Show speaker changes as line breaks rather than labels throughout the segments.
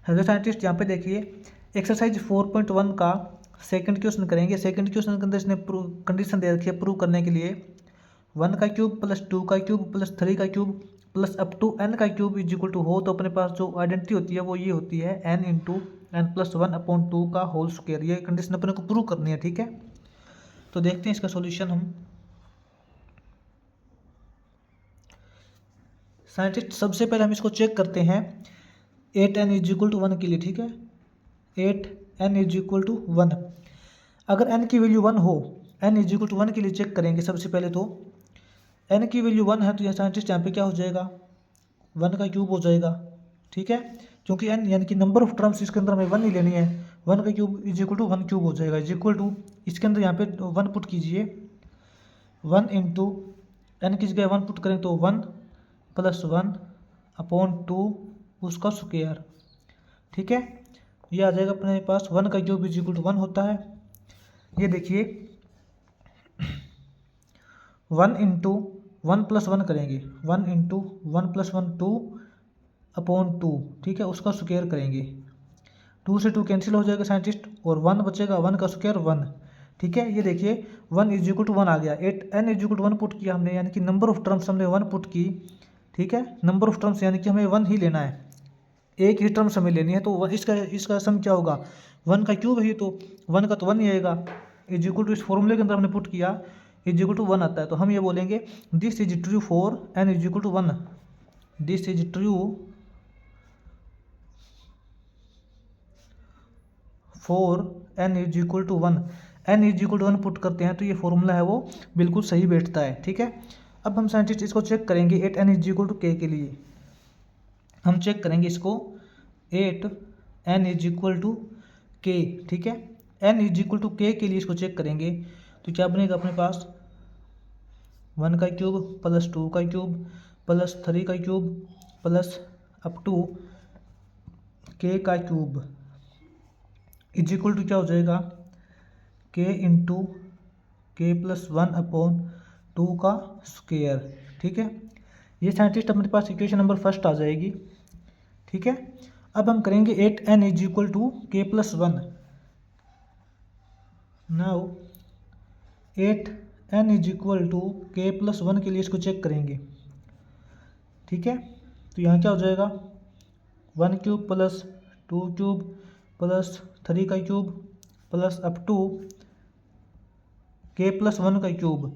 Hello scientist, यहाँ पे देखिए एक्सरसाइज 4.1 का सेकंड क्वेश्चन करेंगे। सेकंड क्वेश्चन के अंदर इसने कंडीशन दे रखी है प्रूव करने के लिए 1 का क्यूब प्लस 2 का क्यूब प्लस 3 का cube plus up to n का क्यूब इज इक्वल टू हो। तो अपने पास जो आइडेंटिटी होती है वो ये होती है n इंटू एन प्लस 1/2 का होल स्क्वायर। ये कंडीशन अपने को प्रूव करनी है, ठीक है। तो देखते हैं इसका सोल्यूशन हम। साइंटिस्ट सबसे पहले हम इसको चेक करते हैं 8n इज इक्वल टू 1 के लिए, ठीक है। 8n इज इक्वल टू 1, अगर n की वैल्यू 1 हो, n इज इक्वल टू 1 के लिए चेक करेंगे सबसे पहले। तो n की वैल्यू 1 है तो यह साइंटिस्ट यहाँ पे क्या हो जाएगा, 1 का क्यूब हो जाएगा, ठीक है। क्योंकि n यानी कि नंबर ऑफ टर्म्स इसके अंदर हमें 1 ही लेनी है, 1 का cube is equal to 1 cube हो जाएगा, इज इक्वल टू इसके अंदर यहाँ पे 1 पुट कीजिए, 1 इंटू n की जगह 1 पुट करें तो 1 प्लस 1/2 उसका स्क्वायर, ठीक है। ये आ जाएगा अपने पास 1 का क्यूब इज इक्वल टू 1 होता है। ये देखिए 1 इंटू 1 प्लस 1 करेंगे, 1 इंटू 1 प्लस 1 2/2, ठीक है, उसका स्क्वायर करेंगे। 2 से 2 कैंसिल हो जाएगा साइंटिस्ट और 1 बचेगा, 1 का स्क्वायर 1, ठीक है। ये देखिए 1 इज इक्वल टू 1 आ गया, 8n is equal to 1 put किया हमने, यानी कि नंबर ऑफ टर्म्स हमने 1 पुट की, ठीक है। नंबर ऑफ टर्म्स यानी कि हमें 1 ही लेना है, एक ही टर्म्स हमें लेनी है। तो इसका सम क्या होगा, 1 का क्यूब है तो 1 का तो 1 ही आएगा, इज इक्वल टू इस फॉर्मूले के अंदर हमने पुट किया इज इक्वल टू 1 आता है। तो हम ये बोलेंगे this is true for n is equal to 1, this is true for n is equal to 1। n is equal to 1 put करते हैं तो ये फॉर्मूला है वो बिल्कुल सही बैठता है, ठीक है। अब हम साइंटिस्ट इसको चेक करेंगे 8n is equal to k के लिए। हम चेक करेंगे इसको 8n is equal to k, ठीक है। n is equal to k के लिए इसको चेक करेंगे तो क्या बनेगा अपने पास, 1 का क्यूब प्लस 2 का क्यूब प्लस 3 का cube plus up to k का क्यूब इज इक्वल टू क्या हो जाएगा, k इंटू k प्लस 1/2 का स्क्वायर, ठीक है। ये साइंटिस्ट अपने पास इक्वेशन नंबर फर्स्ट आ जाएगी, ठीक है। अब हम करेंगे 8n is equal to k plus 1। Now 8n is equal to k plus 1 के लिए इसको चेक करेंगे, ठीक है। तो यहाँ क्या हो जाएगा, 1 क्यूब प्लस 2 क्यूब प्लस 3 का cube plus up to k plus 1 का क्यूब,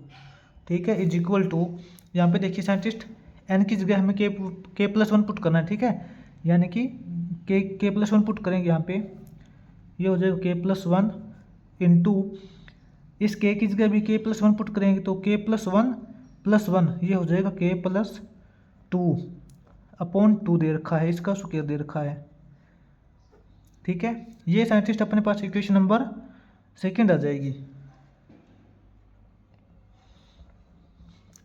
ठीक है, इज इक्वल टू यहाँ पे देखिए साइंटिस्ट n की जगह हमें k प्लस 1 पुट करना है, ठीक है। यानी कि k प्लस 1 पुट करेंगे यहाँ पे, ये हो जाएगा k प्लस 1 इंटू इस k की जगह भी k प्लस 1 पुट करेंगे तो k प्लस 1 प्लस 1, ये हो जाएगा k प्लस 2/2 दे रखा है, इसका स्क्वायर दे रखा है, ठीक है। ये साइंटिस्ट अपने पास इक्वेशन नंबर सेकंड आ जाएगी,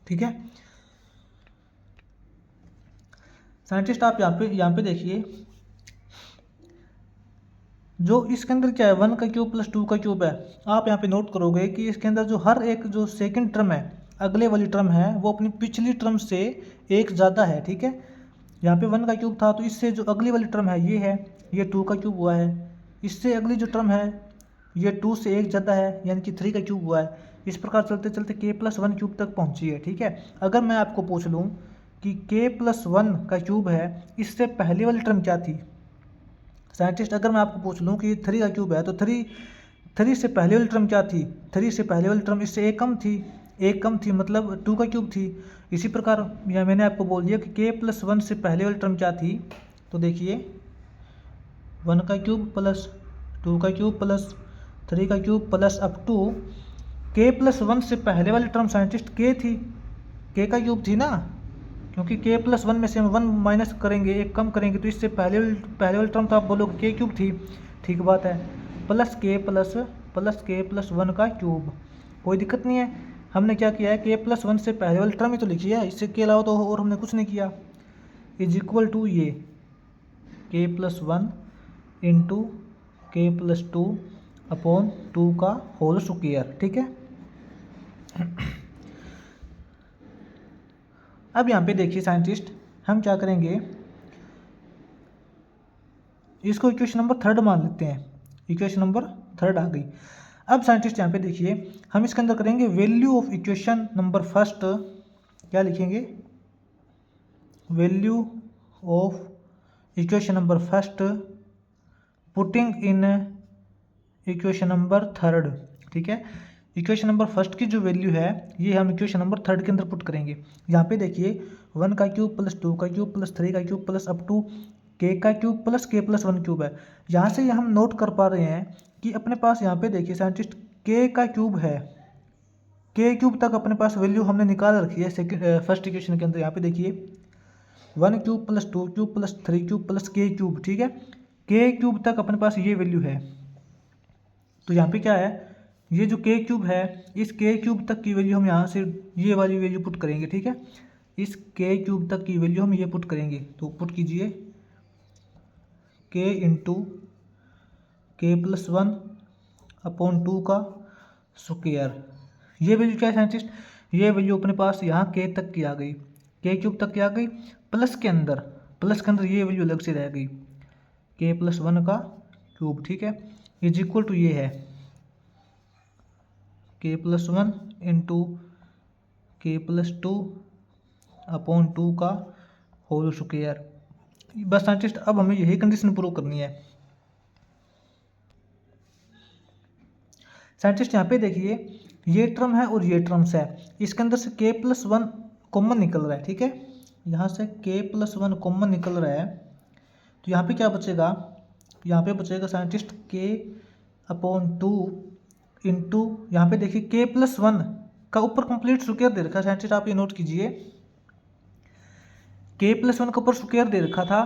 ठीक है। साइंटिस्ट आप यहाँ पे देखिए जो इसके अंदर क्या है, 1 का क्यूब प्लस 2 का क्यूब है। आप यहाँ पे नोट करोगे कि इसके अंदर जो हर एक जो सेकंड टर्म है, अगले वाली टर्म है, वो अपनी पिछली टर्म से एक ज़्यादा है, ठीक है। यहाँ पे 1 का क्यूब था तो इससे जो अगली वाली टर्म है ये 2 का क्यूब हुआ है, इससे अगली जो टर्म है ये 2 से एक ज़्यादा है, यानी कि 3 का क्यूब हुआ है। इस प्रकार चलते चलते k प्लस 1 क्यूब तक पहुँची है, ठीक है। अगर मैं आपको पूछ लूँ कि k प्लस 1 का क्यूब है, इससे पहले वाली टर्म क्या थी साइंटिस्ट, अगर मैं आपको पूछ लूँ कि 3 का क्यूब है तो 3 से पहले वाली टर्म क्या थी, 3 से पहले वाली टर्म इससे एक कम थी, मतलब 2 का क्यूब थी। इसी प्रकार या मैंने आपको बोल दिया कि k प्लस 1 से पहले वाली टर्म क्या थी, तो देखिए 1 का क्यूब प्लस 2 का क्यूब प्लस 3 का cube plus up to k plus 1 से पहले वाली टर्म साइंटिस्ट k थी, k का क्यूब थी ना, क्योंकि k प्लस 1 में से हम 1 माइनस करेंगे, एक कम करेंगे, तो इससे पहले वाली टर्म तो आप बोलोगे k क्यूब थी, ठीक बात है, प्लस k प्लस 1 का क्यूब, कोई दिक्कत नहीं है। हमने क्या किया है, k प्लस 1 से पहले वाली टर्म ही तो लिखी है, इससे के अलावा तो और हमने कुछ नहीं किया, इज इक्वल टू ये k plus 1 into k plus 2/2 का होल स्क्वायर, ठीक है। अब यहाँ पे देखिए साइंटिस्ट हम क्या करेंगे, इसको इक्वेशन नंबर थर्ड मान लेते हैं, इक्वेशन नंबर थर्ड आ गई। अब साइंटिस्ट यहाँ पे देखिए, हम इसके अंदर करेंगे value of equation number first, क्या लिखेंगे, value of equation number first putting in equation number third. ठीक है, इक्वेशन नंबर फर्स्ट की जो वैल्यू है ये हम इक्वेशन नंबर थर्ड के अंदर पुट करेंगे। यहाँ पे देखिए 1 का क्यूब प्लस 2 का क्यूब प्लस 3 का cube plus up to k का cube plus k plus 1 cube है। यहाँ से हम नोट कर पा रहे हैं कि अपने पास यहाँ पे देखिए साइंटिस्ट k का क्यूब है, k क्यूब तक अपने पास वैल्यू हमने निकाल रखी है सेकंड फर्स्ट इक्वेशन के अंदर। यहाँ पे देखिए 1 cube plus 2 cube plus 3 cube plus k cube. ठीक है, k क्यूब तक अपने पास ये वैल्यू है। तो यहाँ पे क्या है, ये जो k क्यूब है इस k क्यूब तक की वैल्यू हम यहाँ से ये वाली वैल्यू पुट करेंगे। ठीक है, इस k क्यूब तक की वैल्यू हम ये पुट करेंगे। तो पुट कीजिए k into k plus 1 upon 2 का स्क्वायर। ये वैल्यू क्या है साइंटिस्ट, ये वैल्यू अपने पास यहाँ k तक की आ गई, k क्यूब तक की आ गई, प्लस के अंदर ये वैल्यू अलग से रह गई k प्लस 1 का क्यूब। ठीक है, इज इक्वल टू ये है k plus 1 into k plus 2 upon 2 का होल स्क्वायर। बस साइंटिस्ट अब हमें यही कंडीशन प्रूव करनी है। साइंटिस्ट यहाँ पे देखिए ये टर्म है और ये टर्म्स है, इसके अंदर से k प्लस 1 कॉमन निकल रहा है। ठीक है, यहाँ से k प्लस 1 कॉमन निकल रहा है, तो यहाँ पे क्या बचेगा, यहाँ पे बचेगा साइंटिस्ट k अपॉन 2 इंटू यहाँ पे देखिए k प्लस 1 का ऊपर कंप्लीट स्क्वायर दे रखा है। साइंटिस्ट आप ये नोट कीजिए, k प्लस 1 का ऊपर स्क्वायर दे रखा था,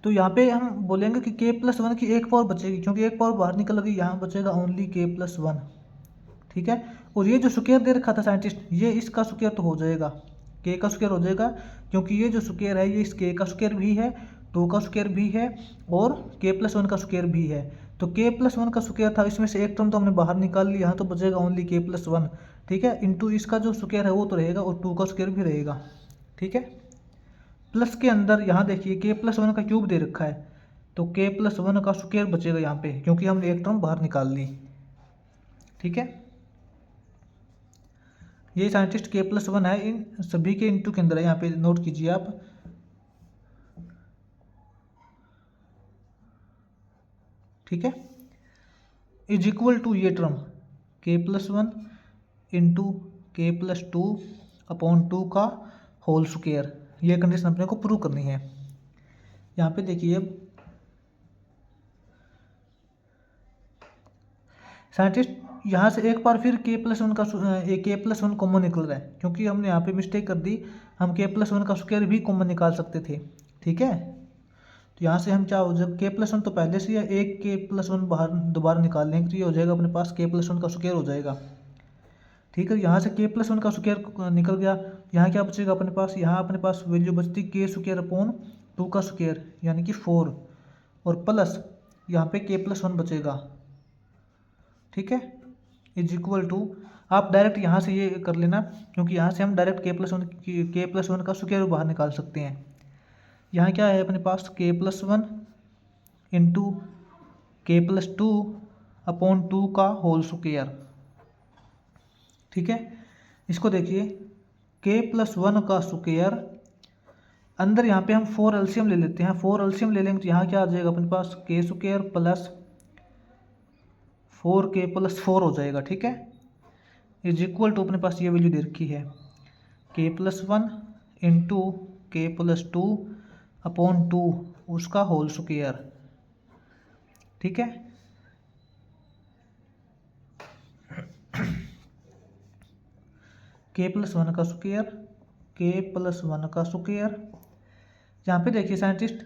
तो यहाँ पे हम बोलेंगे कि k प्लस 1 की एक पावर बचेगी, क्योंकि एक पावर बाहर निकल गई, यहाँ बचेगा ओनली k प्लस 1। ठीक है, और ये जो स्क्वायर दे रखा था साइंटिस्ट, ये इसका स्क्वायर तो हो जाएगा, k का स्क्वायर हो जाएगा, क्योंकि ये जो स्क्वायर है ये इस k का स्क्वायर भी है, 2 का स्क्वायर भी है और k प्लस 1 का स्क्वायर भी है। तो k प्लस 1 का स्क्वायर था, इसमें से एक टर्म तो हमने बाहर निकाल लिया, यहाँ तो बचेगा ओनली k प्लस 1। ठीक है, इंटू इसका जो स्क्वायर है वो तो रहेगा और 2 का स्क्वायर भी रहेगा। ठीक है, प्लस के अंदर यहाँ देखिए k प्लस 1 का क्यूब दे रखा है, तो k प्लस 1 का स्क्वायर बचेगा यहाँ पे, क्योंकि हमने एक टर्म बाहर निकाल ली। ठीक है, ये साइंटिस्ट k प्लस 1 है, इन सभी के इंटू के अंदर है, यहाँ पे नोट कीजिए आप। ठीक है, इज इक्वल टू ये term k plus 1 into k plus 2 upon 2 का होल स्क्वायर। ये कंडीशन अपने को प्रूव करनी है। यहाँ पे देखिए साइंटिस्ट यहाँ से एक बार फिर k प्लस 1 का k प्लस 1 कॉमन निकल रहा है, क्योंकि हमने यहाँ पे मिस्टेक कर दी, हम k प्लस 1 का स्क्वायर भी कॉमन निकाल सकते थे। ठीक है, तो यहाँ से हम क्या हो जाएगा, k प्लस 1 तो पहले से है, एक k प्लस 1 बाहर दोबारा निकाल लेंगे तो ये हो जाएगा अपने पास k प्लस 1 का स्क्वायर हो जाएगा। ठीक है, यहाँ से k प्लस 1 का स्क्वायर निकल गया, यहाँ क्या बचेगा अपने पास, यहाँ अपने पास वैल्यू बचती k स्क्वायर अपॉन 2 का स्क्वायर यानी कि 4, और प्लस यहाँ पे k प्लस 1 बचेगा। ठीक है, इज इक्वल टू, आप डायरेक्ट यहाँ से ये कर लेना, क्योंकि यहाँ से हम डायरेक्ट k प्लस 1 का स्क्वायर बाहर निकाल सकते हैं। यहाँ क्या है अपने पास k plus 1 into k plus 2 upon 2 का होल स्क्वायर। ठीक है, इसको देखिए k प्लस 1 का स्क्वायर, अंदर यहाँ पे हम 4 एलसीएम ले लेते हैं, 4 एलसीएम ले लेंगे तो यहाँ क्या आ जाएगा अपने पास k square plus 4k plus 4 हो जाएगा। ठीक है, इज इक्वल टू अपने पास ये वैल्यू दे रखी है k plus 1 into k plus 2 upon 2 उसका होल स्क्वायर। ठीक है, k प्लस 1 का स्क्वायर, k प्लस 1 का स्क्वायर। यहाँ पे देखिए scientist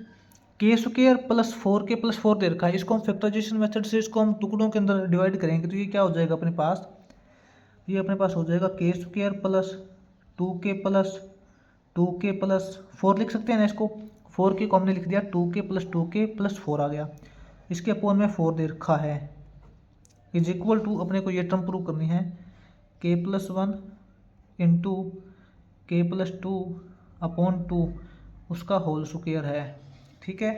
k square plus 4k plus 4 दे रखा है, इसको हम फैक्टराइजेशन मेथड से इसको हम टुकड़ों के अंदर डिवाइड करेंगे तो ये क्या हो जाएगा अपने पास, ये अपने पास हो जाएगा k square plus 2k plus 4 लिख सकते हैं ना इसको, 4k को हमने लिख दिया 2k प्लस 4 आ गया, इसके अपोन में 4 दे रखा है, इज इक्वल टू अपने को ये टर्म प्रूव करनी है k plus 1 into k plus 2 upon 2 उसका होल स्क्वायर है। ठीक है,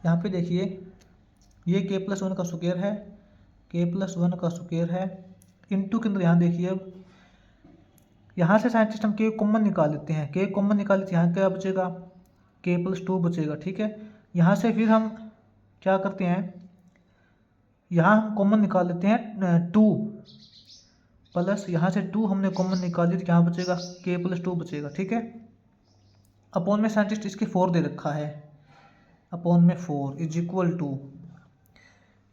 यहाँ पे देखिए ये के प्लस वन का स्क्वायर है, के प्लस वन का स्क्वायर है, इंटू के अंदर यहाँ देखिए अब यहाँ से साइंटिस्ट हम के कॉमन निकाल लेते हैं, के कॉमन निकाल लेते हैं, यहाँ क्या बचेगा के प्लस टू बचेगा। ठीक है, यहाँ से फिर हम क्या करते हैं, यहाँ हम कॉमन निकाल लेते हैं टू प्लस यहाँ से टू हमने कॉमन निकाल लिया तो यहाँ बचेगा के प्लस टू बचेगा। ठीक है, अपॉन में साइंटिस्ट इसके 4 दे रखा है, अपॉन में 4 इज इक्वल टू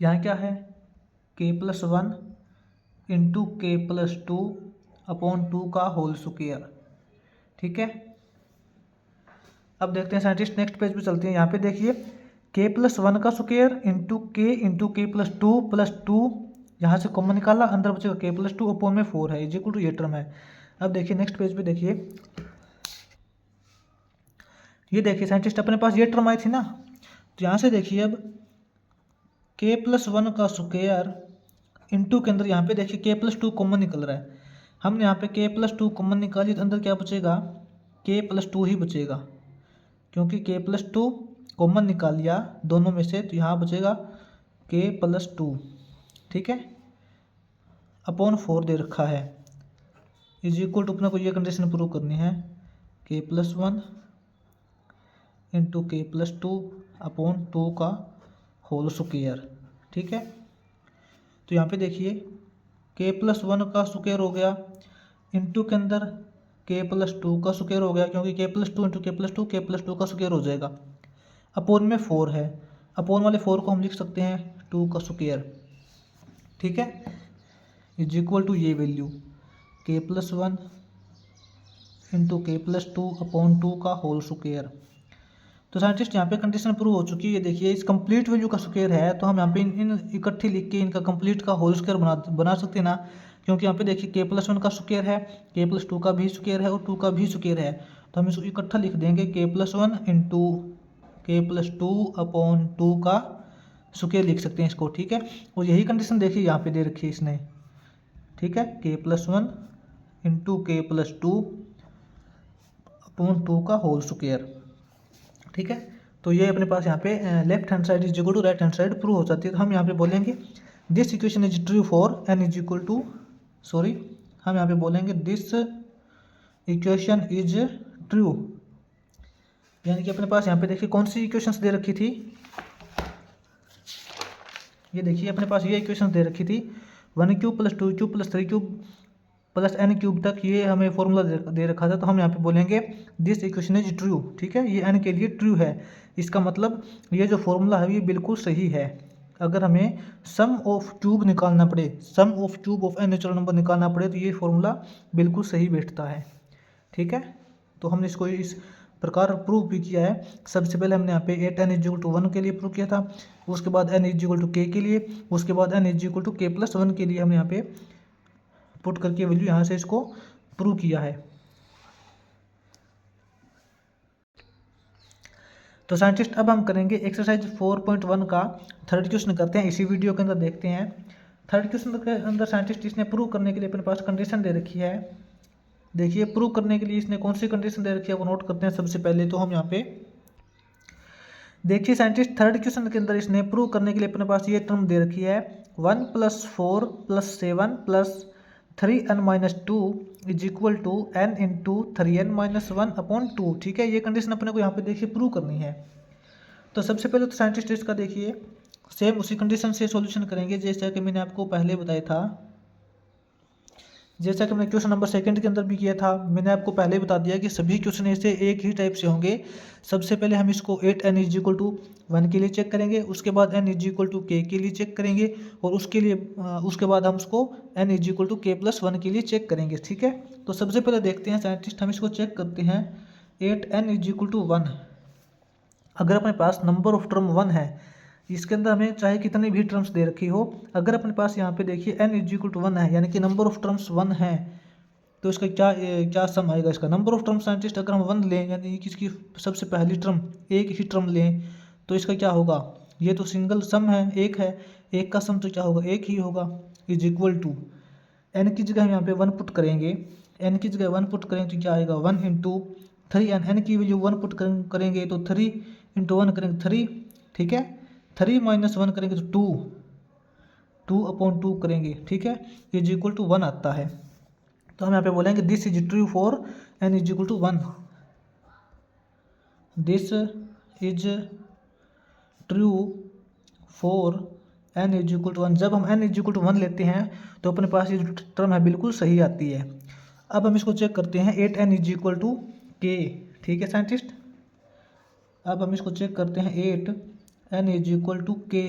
यहाँ क्या है k plus one into k plus two upon two का होल स्क्वायर। ठीक है, अब देखते हैं साइंटिस्ट नेक्स्ट पेज पे चलते हैं। यहाँ पे देखिए के प्लस वन का square into k plus to यहाँ से कॉमन निकाला, अंदर बचेगा के प्लस टू अपॉन में 4 है इज इक्वल टू ये टर्म है। अब देखिए नेक्स्ट पेज पे देखिए, ये देखिए साइंटिस्ट अपने पास ये टर्म आई थी ना, तो यहाँ से देखिए अब के प्लस वन का स्क्वायर इंटू के अंदर यहाँ पे देखिए के प्लस टू कॉमन निकल रहा है, हमने यहाँ पे के प्लस टू कॉमन निकाली तो अंदर क्या बचेगा के प्लस टू ही बचेगा, क्योंकि के प्लस टू कॉमन निकाल लिया दोनों में से, तो यहाँ बचेगा के प्लस टू। ठीक है, अपॉन 4 दे रखा है इज इक्वल टू अपने को ये कंडीशन प्रूव करनी है k plus one into k plus two upon two का होल स्क्वायर। ठीक है, तो यहाँ पे देखिए के प्लस वन का स्क्वायर हो गया इंटू के अंदर के प्लस टू का स्क्वायर हो गया, क्योंकि के plus two into k plus to का स्क्वायर हो जाएगा, अपॉन में 4 है, अपॉन वाले 4 को हम लिख सकते हैं 2 का स्क्वायर। ठीक है, इज इक्वल टू ये वैल्यू के plus one into k plus two upon two का होल स्क्वायर। तो साइंटिस्ट यहाँ पे कंडीशन प्रूव हो चुकी है। ये देखिए इस कंप्लीट वैल्यू का स्क्वायर है, तो हम यहाँ पे इन इकट्ठे लिख के इनका कंप्लीट का होल स्क्वायर बना सकते हैं ना, क्योंकि यहाँ पे देखिए के प्लस वन का स्क्वायर है, के प्लस टू का भी स्क्वायर है और टू का भी स्क्वायर है, तो हम इसको इकट्ठा लिख देंगे के plus one into k plus two upon two का स्क्वायर लिख सकते हैं इसको। ठीक है, और यही कंडीशन देखिए यहाँ पे दे रखी है इसने। ठीक है, k plus one into k plus two upon two का होल स्क्वायर। ठीक है, तो ये अपने पास यहाँ पे left hand side is equal to right hand side prove हो जाती है। तो हम यहाँ पे बोलेंगे this equation is true for n is equal to हम यहाँ पे बोलेंगे दिस इक्वेशन इज ट्रू, यानी कि अपने पास यहाँ पे देखिए कौन सी इक्वेशंस दे रखी थी, ये देखिए अपने पास ये इक्वेशंस दे रखी थी 1 cube plus 2 cube plus 3 cube plus n cube तक, ये हमें फॉर्मूला दे रखा था, तो हम यहाँ पे बोलेंगे दिस इक्वेशन इज ट्रू। ठीक है, ये n के लिए ट्रू है, इसका मतलब ये जो फॉर्मूला है ये बिल्कुल सही है। अगर हमें सम ऑफ क्यूब निकालना पड़े, sum of cube of n natural number निकालना पड़े, तो ये फॉर्मूला बिल्कुल सही बैठता है। ठीक है, तो हमने इसको इस प्रकार प्रूव भी किया है। सबसे पहले हमने यहाँ पे 8n इज इक्वल टू 1 के लिए प्रूव किया था, उसके बाद n is equal to k के लिए, उसके बाद n is equal to k plus 1 के लिए हमने यहाँ पे पुट करके वैल्यू यहाँ से इसको प्रूव किया है। तो साइंटिस्ट अब हम करेंगे एक्सरसाइज 4.1 का थर्ड क्वेश्चन करते हैं, इसी वीडियो के अंदर देखते हैं। थर्ड क्वेश्चन के अंदर साइंटिस्ट इसने प्रूव करने के लिए अपने पास कंडीशन दे रखी है। देखिए प्रूव करने के लिए इसने कौन सी कंडीशन दे रखी है वो नोट करते हैं। सबसे पहले तो हम यहाँ पे देखिए साइंटिस्ट थर्ड क्वेश्चन के अंदर इसने प्रूव करने के लिए अपने पास ये टर्म दे रखी है 1 + 4 + 7 + 3n - 2 is equal to n into 3n - 1 upon 2। ठीक है, ये कंडीशन अपने को यहाँ पे देखिए प्रूव करनी है। तो सबसे पहले तो साइंटिस्ट इसका देखिए सेम उसी कंडीशन से सॉल्यूशन करेंगे जैसा कि मैंने आपको पहले बताया था, जैसा कि मैंने क्वेश्चन नंबर 2 के अंदर भी किया था। मैंने आपको पहले बता दिया कि सभी क्वेश्चन ऐसे एक ही टाइप से होंगे। सबसे पहले हम इसको 8n इज इक्वल टू 1 के लिए चेक करेंगे, उसके बाद n is equal to k के लिए चेक करेंगे, और उसके बाद हम उसको n is equal to k + 1 के लिए चेक करेंगे। ठीक है, तो सबसे पहले देखते हैं साइंटिस्ट हम इसको चेक करते हैं 8n इज इक्वल टू 1। अगर अपने पास नंबर ऑफ टर्म 1 है, इसके अंदर हमें चाहे कितनी भी टर्म्स दे रखी हो, अगर अपने पास यहाँ पे देखिए n इज इक्वल टू 1 है, यानी कि नंबर ऑफ टर्म्स 1 है, तो इसका क्या सम आएगा। इसका नंबर ऑफ टर्म्स साइंटिस्ट अगर हम 1 लें, यानी कि इसकी सबसे पहली टर्म एक ही टर्म लें, तो इसका क्या होगा, ये तो सिंगल सम है, एक का सम तो क्या होगा, एक ही होगा, इज इक्वल टू n की जगह हम यहाँ पे 1 पुट करेंगे, n की जगह 1 पुट करेंगे तो क्या आएगा 1 इंटू 3n, n की वैल्यू 1 पुट करेंगे तो 3 इंटू 1 करेंगे 3 ठीक है। 3 - 1 करेंगे तो 2, 2/2 करेंगे, ठीक है, इज इक्वल टू 1 आता है। तो हम यहाँ पे बोलेंगे this is true for n is equal to 1, this is true for n is equal to 1। जब हम n इज इक्वल टू 1 लेते हैं तो अपने पास ये जो टर्म है बिल्कुल सही आती है। अब हम इसको चेक करते हैं 8n is equal to k, ठीक है साइंटिस्ट। अब हम इसको चेक करते हैं 8n is equal to k।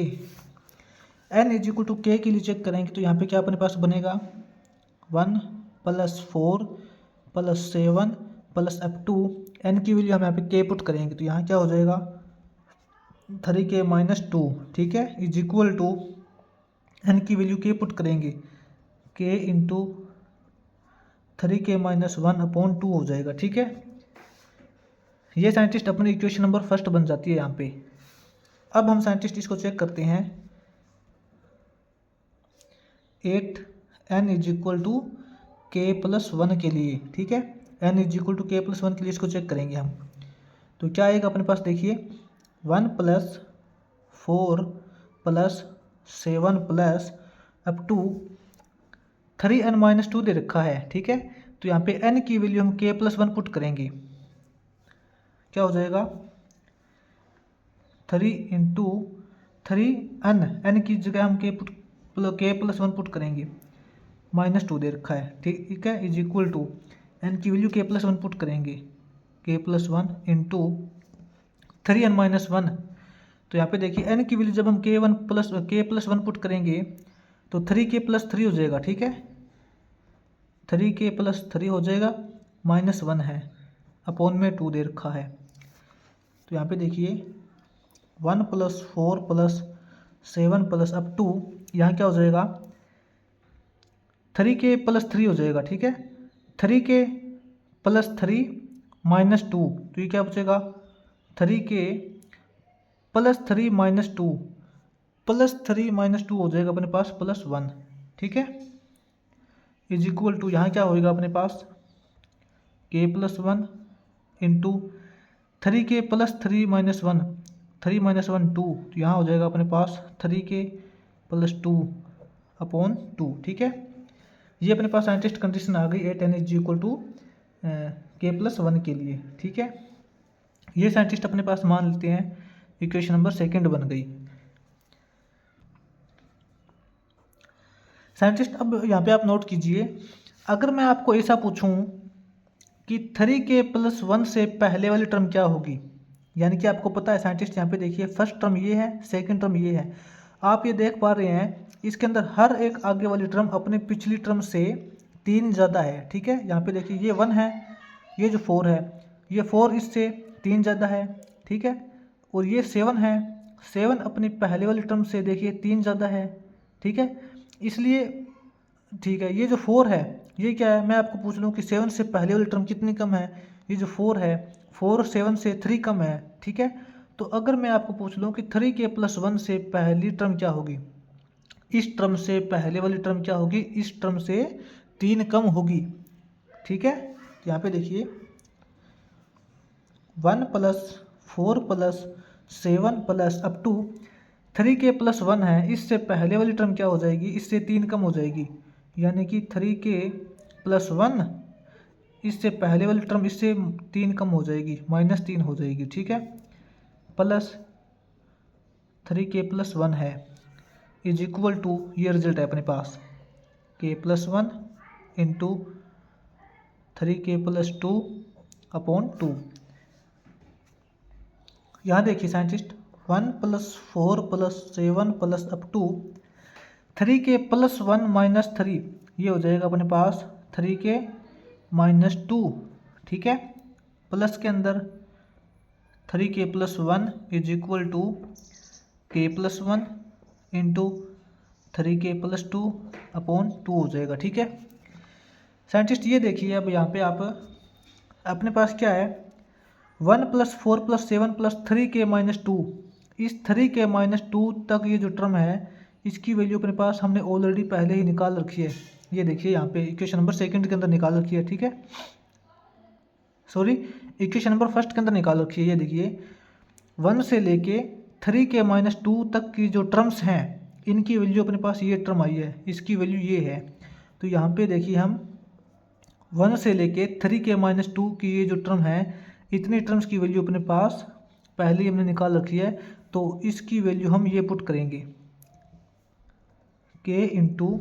n is equal to k के लिए चेक करेंगे तो यहाँ पे क्या अपने पास बनेगा 1 + 4 + 7 + up to n की वैल्यू हम यहाँ पे k पुट करेंगे तो यहाँ क्या हो जाएगा 3k - 2, ठीक है, इज इक्वल टू n की वैल्यू k पुट करेंगे k इंटू 3k - 1/2 हो जाएगा, ठीक है। ये साइंटिस्ट अपनी इक्वेशन नंबर फर्स्ट बन जाती है यहाँ पे। अब हम साइंटिस्ट इसको चेक करते हैं 8n is equal to k + 1 के लिए, ठीक है, n is equal to k + 1 के लिए इसको चेक करेंगे हम। तो क्या आएगा अपने पास, देखिए 1 + 4 + 7 + up to 3n - 2 दे रखा है, ठीक है। तो यहाँ पे n की वैल्यू हम k + 1 पुट करेंगे, क्या हो जाएगा 3 इंटू 3n की जगह हम k + 1 पुट करेंगे, -2 दे रखा है, ठीक है, इज इक्वल टू n की वैल्यू k + 1 पुट करेंगे k + 1 इंटू 3n - 1। तो यहाँ पे देखिए n की वैल्यू जब हम k + 1 पुट करेंगे तो 3k + 3 हो जाएगा, ठीक है, 3k + 3 हो जाएगा, -1 है, अपॉन में 2 दे रखा है। तो यहाँ पे देखिए 1 + 4 + 7 + up to यहाँ क्या हो जाएगा 3k + 3 हो जाएगा, ठीक है, 3k + 3 - 2, तो ये क्या बचेगा 3k + 3 - 2 + 3 - 2 हो जाएगा अपने पास +1, ठीक है, इज इक्वल टू यहाँ क्या होएगा अपने पास k + 1 इंटू 3k + 3 - 1, 3 - 1 2, तो यहाँ हो जाएगा अपने पास 3k + 2/2, ठीक है। ये अपने पास साइंटिस्ट कंडीशन आ गई 8n is equal to k + 1 के लिए, ठीक है। ये साइंटिस्ट अपने पास मान लेते हैं इक्वेशन नंबर सेकंड बन गई। साइंटिस्ट अब यहाँ पे आप नोट कीजिए, अगर मैं आपको ऐसा पूछूं कि 3k + 1 से पहले वाली टर्म क्या होगी, यानी कि आपको पता है साइंटिस्ट यहाँ पे देखिए फर्स्ट टर्म ये है, सेकंड टर्म ये है, आप ये देख पा रहे हैं इसके अंदर हर एक आगे वाली टर्म अपने पिछली टर्म से 3 ज़्यादा है, ठीक है। यहाँ पे देखिए ये 1 है, ये जो 4 है, ये 4 इससे 3 ज़्यादा है, ठीक है, और ये 7 है, 7 अपनी पहले वाली टर्म से देखिए 3 ज़्यादा है, ठीक है, इसलिए ठीक है। ये जो 4 है ये क्या है, मैं आपको पूछ लूँ कि 7 से पहले वाली टर्म कितनी कम है, ये जो 4 है 4 7 से 3 कम है, ठीक है। तो अगर मैं आपको पूछ लूँ कि 3k + 1 से पहली टर्म क्या होगी, इस टर्म से पहले वाली टर्म क्या होगी, इस टर्म से 3 कम होगी, ठीक है। यहाँ पे देखिए 1 + 4 + 7 + up to 3k + 1 है, इससे पहले वाली टर्म क्या हो जाएगी, इससे 3 कम हो जाएगी, यानी कि 3k + 1 इससे पहले वाली टर्म इससे 3 कम हो जाएगी, -3 हो जाएगी, ठीक है, प्लस 3k + 1 है इज इक्वल टू ये रिजल्ट है अपने पास k + 1 इंटू 3k + 2/2। यहाँ देखिए साइंटिस्ट 1 + 4 + 7 + up to 3k + 1 - 3, ये हो जाएगा अपने पास 3k - 2, ठीक है, प्लस के अंदर 3k + 1 is equal to k + 1 into 3k + 2/2 हो जाएगा, ठीक है। साइंटिस्ट ये देखिए अब यहाँ पे आप अपने पास क्या है 1 + 4 + 7 + 3k - 2, इस 3k - 2 तक ये जो टर्म है इसकी वैल्यू अपने पास हमने ऑलरेडी पहले ही निकाल रखी है, ये देखिए यहाँ पे इक्वेशन नंबर सेकंड के अंदर निकाल रखी है, ठीक है, सॉरी इक्वेशन नंबर फर्स्ट के अंदर निकाल रखी है, ये देखिए 1 से लेके 3k-2 तक की जो टर्म्स हैं इनकी वैल्यू अपने पास ये टर्म आई है, इसकी वैल्यू ये है। तो यहाँ पे देखिए हम 1 से लेके 3k-2 की ये जो टर्म है, इतनी टर्म्स की वैल्यू अपने पास पहले ही हमने निकाल रखी है। तो इसकी वैल्यू हम ये पुट करेंगे k इंटू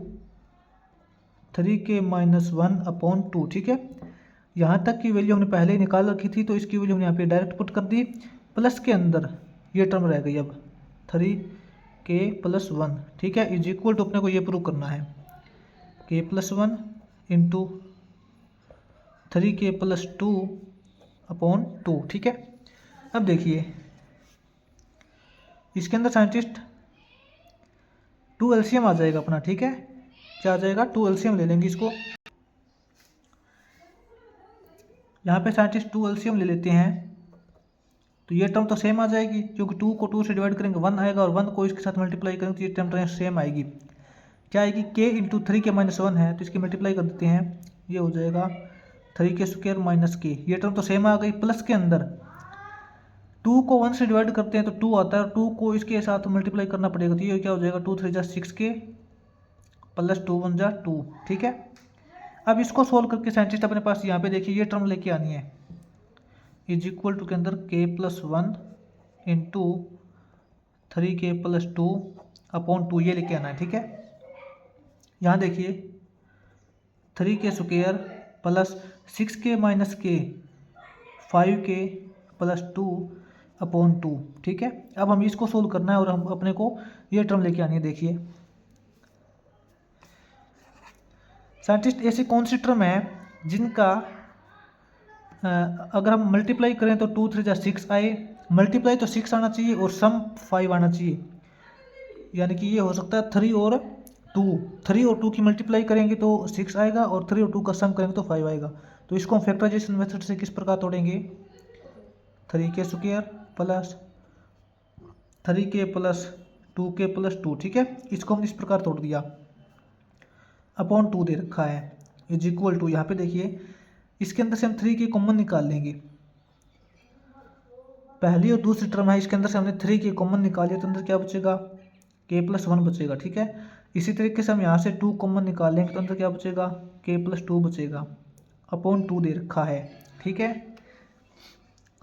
3k-1/2, ठीक है। यहाँ तक की वैल्यू हमने पहले ही निकाल रखी थी, तो इसकी वैल्यू हमने यहाँ पे डायरेक्ट पुट कर दी। प्लस के अंदर ये टर्म रह गई अब 3k+1, ठीक है, इज इक्वल टू अपने को ये प्रूव करना है k+1 इंटू 3k+2/2, ठीक है। अब देखिए इसके अंदर साइंटिस्ट 2 एलसीएम आ जाएगा अपना, ठीक है। क्या आ जाएगा? 2 एलसीएम ले लेंगे इसको। यहाँ पे साइंटिस्ट 2 एलसीएम ले लेते हैं, तो ये टर्म तो सेम आ जाएगी, क्योंकि 2 को 2 से डिवाइड करेंगे 1 आएगा, और 1 को इसके साथ मल्टीप्लाई करेंगे तो ये टर्म सेम आएगी। क्या आएगी? k इंटू 3k-1 है, तो इसकी मल्टीप्लाई कर देते हैं, ये हो जाएगा 3k² - k। ये टर्म तो सेम आ गई। प्लस के अंदर 2 को 1 से डिवाइड करते हैं तो 2 आता है, और 2 को इसके साथ मल्टीप्लाई करना पड़ेगा, तो ये क्या हो जाएगा 2 3 जा 6k प्लस 2 1 जा 2, ठीक है। अब इसको सोल्व करके साइंटिस्ट अपने पास यहाँ पे देखिए ये टर्म लेके आनी है, इज इक्वल टू के अंदर k+1 इंटू 3k+2/2 ये लेके आना है, ठीक है। यहाँ देखिए 3k² plus 6k - k 5k+2/2, ठीक है। अब हम इसको सोल्व करना है और हम अपने को ये टर्म लेके आनी है। देखिए साइंटिस्ट ऐसी कौन सी टर्म है जिनका अगर हम मल्टीप्लाई करें तो 2 3 जा 6 आए, मल्टीप्लाई तो 6 आना चाहिए और सम 5 आना चाहिए, यानी कि ये हो सकता है 3 और 2 की मल्टीप्लाई करेंगे तो 6 आएगा, और 3 और 2 का सम करेंगे तो 5 आएगा। तो इसको हम फैक्टराइजेशन मेथड से किस प्रकार तोड़ेंगे? 3k² प्लस 3k+2k+2, ठीक है। इसको हमने इस प्रकार तोड़ दिया, अपॉन 2 दे रखा है, इज इक्वल टू, यहाँ पे देखिए इसके अंदर से हम 3k कॉमन निकाल लेंगे। पहली और दूसरी टर्म है, इसके अंदर से हमने 3k कॉमन निकालिए, तो अंदर क्या बचेगा? k+1 बचेगा, ठीक है। इसी तरीके से हम यहाँ से 2 कॉमन निकाल लेंगे, तो अंदर क्या बचेगा? k+2 बचेगा, अपॉन 2 दे रखा है, ठीक है।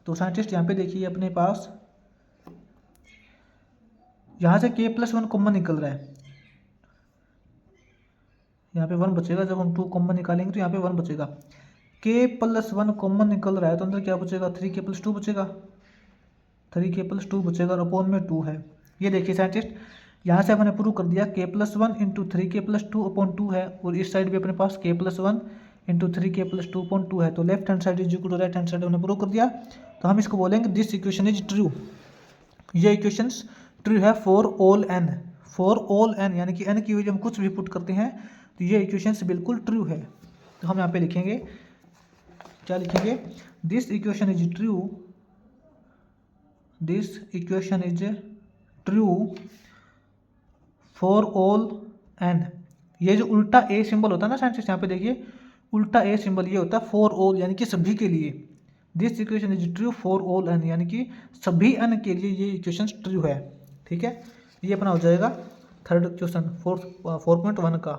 तो साइंटिस्ट यहाँ पे देखिए अपने पास यहाँ से k+1 कॉमन निकल रहा है, यहाँ पे 1 बचेगा। जब हम 2 कॉमन निकालेंगे तो यहाँ पे 1 बचेगा। k+1 कॉमन निकल रहा है, तो अंदर क्या बचेगा? 3k+2 बचेगा, 3k+2 बचेगा, और अपॉन में 2 है। ये देखिए साइंटिस्ट यहाँ से हमने प्रूव कर दिया k+1 इंटू 3k+2/2 है, और इस साइड भी अपने पास k+1 इंटू 3k+2/2 है। तो left hand side is equal to right hand side हमने प्रूव कर दिया। तो हम इसको बोलेंगे दिस इक्वेशन इज ट्रू। ये इक्वेशंस ट्रू है फॉर ऑल n, यानी कि n की वैल्यू हम कुछ भी पुट करते हैं तो ये इक्वेशंस बिल्कुल ट्रू है। तो हम यहाँ पे लिखेंगे, क्या लिखेंगे? This equation is true for all n। ये जो उल्टा a सिंबल होता है ना साइंटिस्ट, यहाँ पे देखिए उल्टा a सिंबल ये होता है फॉर ऑल, यानी कि सभी के लिए। This equation is true for all n, यानी कि सभी n के लिए ये इक्वेशन ट्रू है, ठीक है। ये अपना हो जाएगा थर्ड क्वेश्चन 4.1 का।